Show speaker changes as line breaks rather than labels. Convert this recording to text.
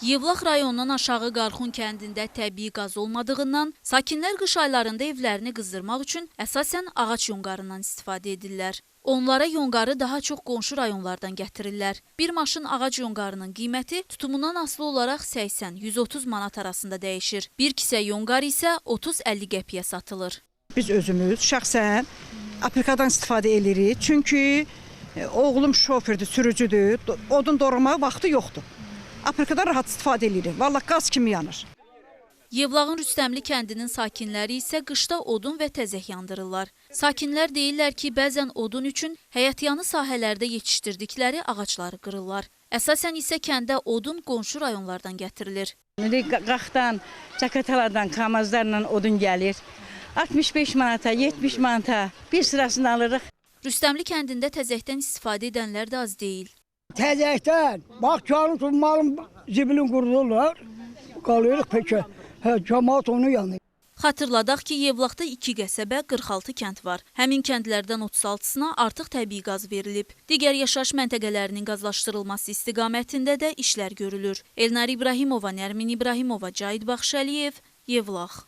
Yevlax rayonunun Aşağı Qarxun kəndində təbii qaz olmadığından, sakinlər qış aylarında evlərini qızdırmaq üçün əsasən ağac yonqarından istifadə edirlər. Onlara yonqarı daha çox qonşu rayonlardan gətirirlər. Bir maşın ağac yonqarının qiyməti tutumundan asılı olaraq 80-130 manat arasında dəyişir. Bir kisə yonqar isə 30-50 qəpiyə satılır.
Biz özümüz şəxsən aprikadan istifadə edirik. Çünki oğlum şofördür, sürücüdür, odun doğramağa vaxtı yoxdur. Aprikadan rahat istifadə edirik. Vallahi qaz kimi yanır.
Yevlağın Rüstəmli kəndinin sakinləri isə qışda odun və təzək yandırırlar. Sakinlər deyirlər ki, bəzən odun üçün həyətyanı sahələrdə yetişdirdikləri ağacları qırırlar. Əsasən isə kəndə odun qonşu rayonlardan gətirilir.
Qaxdan, Çakatalardan, Kamazlarla odun gəlir. 65 manata, 70 manata bir sırasını alırıq.
Rüstəmli kəndində təzəkdən istifadə edənlər də az deyil.
Təzəkdən, bax canım malın zibilin qurulurlar, qalırıq peki. Cəmaat onu yanır.
Xatırladaq ki, Yevlaxda 2 qəsəbə, 46 kənd var. Həmin kəndlərdən 36-sına artıq təbii qaz verilib. Digər yaşayış məntəqələrinin qazlaşdırılması istiqamətində də işlər görülür. Elnar İbrahimova, Nərmin İbrahimova, Cahid Baxşəliyev, Yevlax.